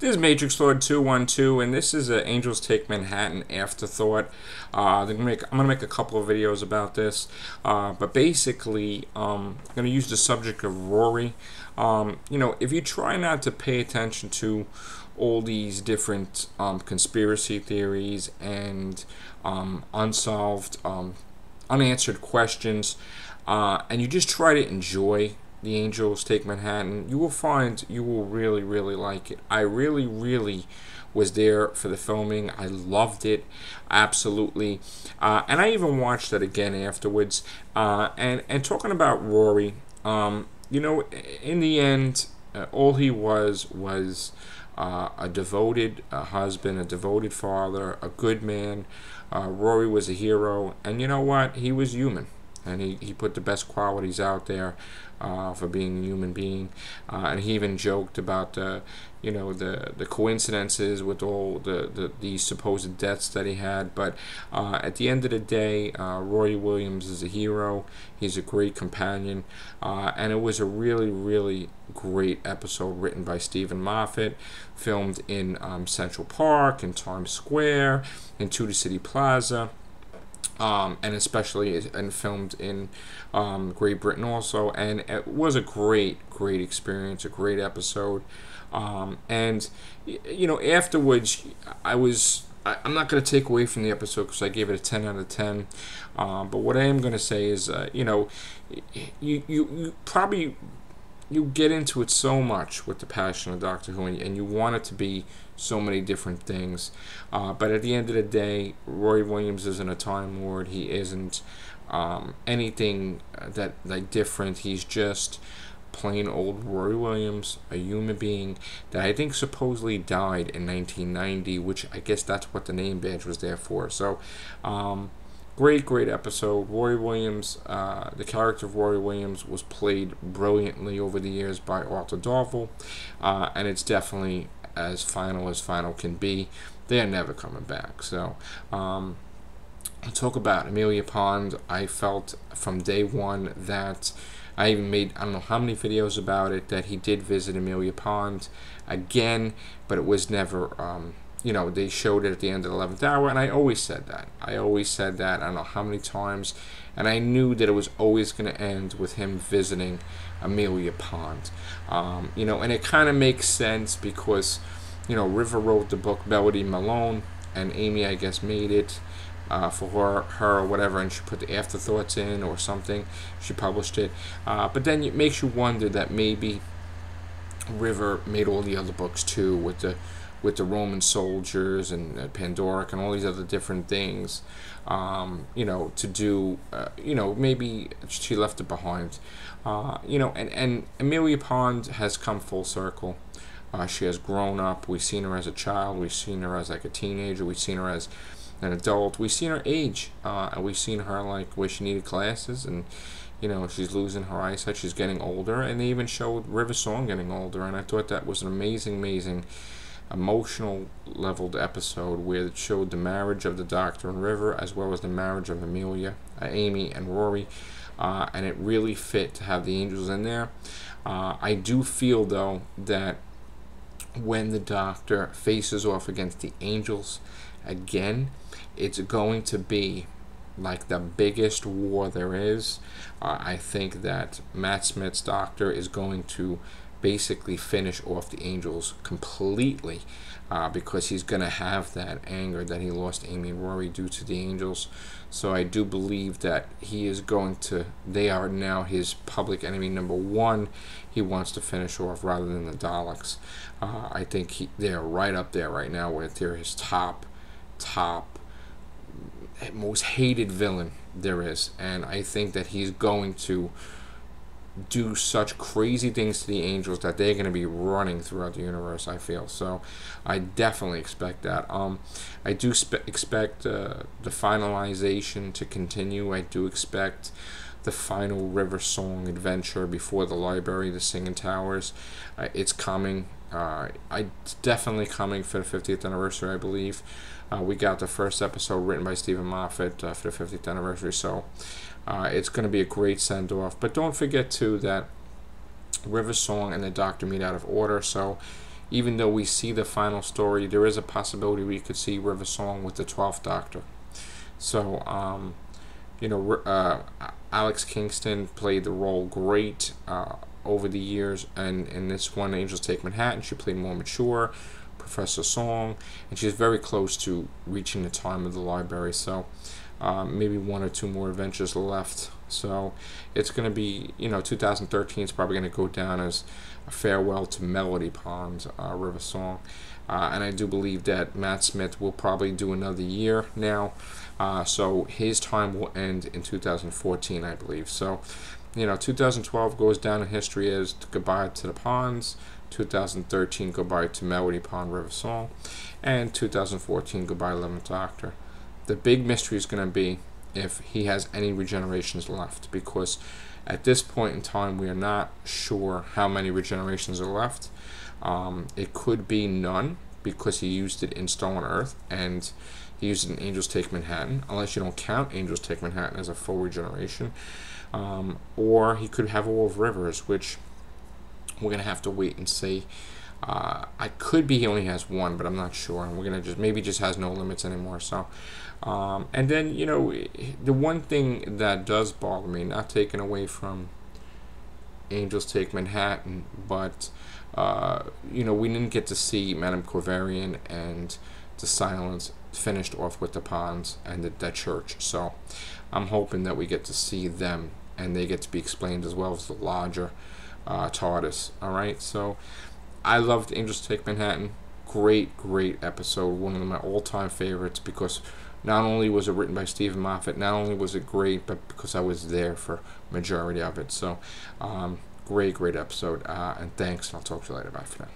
This is Matrix Lord 212, and this is Angels Take Manhattan Afterthought. I'm gonna make a couple of videos about this, but basically, I'm gonna use the subject of Rory. If you try not to pay attention to all these different conspiracy theories and unsolved, unanswered questions, and you just try to enjoy The Angels Take Manhattan, you will find you will really, really like it. I really, really was there for the filming. I loved it, absolutely. And I even watched it again afterwards. And talking about Rory, in the end, all he was a devoted husband, a devoted father, a good man. Rory was a hero, and you know what? He was human. And he put the best qualities out there for being a human being, and he even joked about the coincidences with all the supposed deaths that he had. But at the end of the day, Roy Williams is a hero. He's a great companion, and it was a really, really great episode written by Stephen Moffat, filmed in Central Park, in Times Square, in Tudor City Plaza. And especially filmed in Great Britain also, and it was a great experience, a great episode. And afterwards, I'm not going to take away from the episode because I gave it a 10 out of 10. But what I am going to say is, you probably get into it so much with the passion of Doctor Who, and you want it to be so many different things. But at the end of the day, Roy Williams isn't a Time Lord. He isn't anything that different. He's just plain old Roy Williams, a human being that I think supposedly died in 1990, which I guess that's what the name badge was there for. So, great episode. Roy Williams, the character of Roy Williams was played brilliantly over the years by Arthur Darvill, and it's definitely as final can be. They are never coming back. So, I'll talk about Amelia Pond. I felt from day one that I even made, I don't know how many videos about it, that he did visit Amelia Pond again, but it was never, they showed it at the end of the 11th hour, and I always said that. I don't know how many times, and I knew that it was always going to end with him visiting Amelia Pond. And it kind of makes sense because, River wrote the book Melody Malone, and Amy, I guess, made it for her or whatever, and she put the afterthoughts in or something. She published it. But then it makes you wonder that maybe River made all the other books too, with the Roman soldiers and Pandoric and all these other different things, to do, maybe she left it behind, and Amelia Pond has come full circle. She has grown up. We've seen her as a child. We've seen her as like a teenager. We've seen her as an adult. We've seen her age, and we've seen her like where she needed glasses, and she's losing her eyesight. She's getting older, and they even showed River Song getting older, and I thought that was an amazing emotional leveled episode where it showed the marriage of the Doctor and River as well as the marriage of Amy and Rory, and it really fit to have the angels in there. I do feel though that when the Doctor faces off against the angels again, it's going to be like the biggest war there is. I think that Matt Smith's Doctor is going to basically finish off the angels completely, because he's going to have that anger that he lost Amy and Rory due to the angels. So I do believe that they are now his public enemy number one. He wants to finish off rather than the Daleks. I think they're right up there right now where they're his top most hated villain there is, and I think that he's going to do such crazy things to the angels that they're going to be running throughout the universe, I feel. So I definitely expect that. I do expect the finalization to continue. I do expect the final River Song adventure before the library, the Singing Towers. It's coming. It's definitely coming for the 50th anniversary, I believe. We got the first episode written by Stephen Moffat for the 50th anniversary, so it's going to be a great send-off. But don't forget, too, that River Song and the Doctor meet out of order, so even though we see the final story, there is a possibility we could see River Song with the 12th Doctor. So, Alex Kingston played the role great over the years, and in this one, Angels Take Manhattan, she played more mature, Professor Song, and she's very close to reaching the time of the library. So, maybe one or two more adventures left. So it's going to be, 2013 is probably going to go down as a farewell to Melody Pond, River Song. And I do believe that Matt Smith will probably do another year now. So his time will end in 2014, I believe. So, 2012 goes down in history as goodbye to the Ponds. 2013 goodbye to Melody Pond, River Song. And 2014 goodbye 11th Doctor. The big mystery is going to be if he has any regenerations left, because at this point in time we are not sure how many regenerations are left. It could be none, because he used it in Stolen Earth and he used it in Angels Take Manhattan, unless you don't count Angels Take Manhattan as a full regeneration. Or he could have all of Rivers, which we're going to have to wait and see. I could be he only has one, but I'm not sure. And we're going to maybe just has no limits anymore. So, and then, the one thing that does bother me, not taken away from Angels Take Manhattan, but, we didn't get to see Madame Corvarian and the Silence finished off with the Ponds and the church. So I'm hoping that we get to see them and they get to be explained as well as the larger TARDIS. All right, so I loved Angels Take Manhattan. Great episode. One of my all-time favorites, because not only was it written by Stephen Moffat, not only was it great, but because I was there for majority of it. So great episode. And thanks. I'll talk to you later. Bye for now.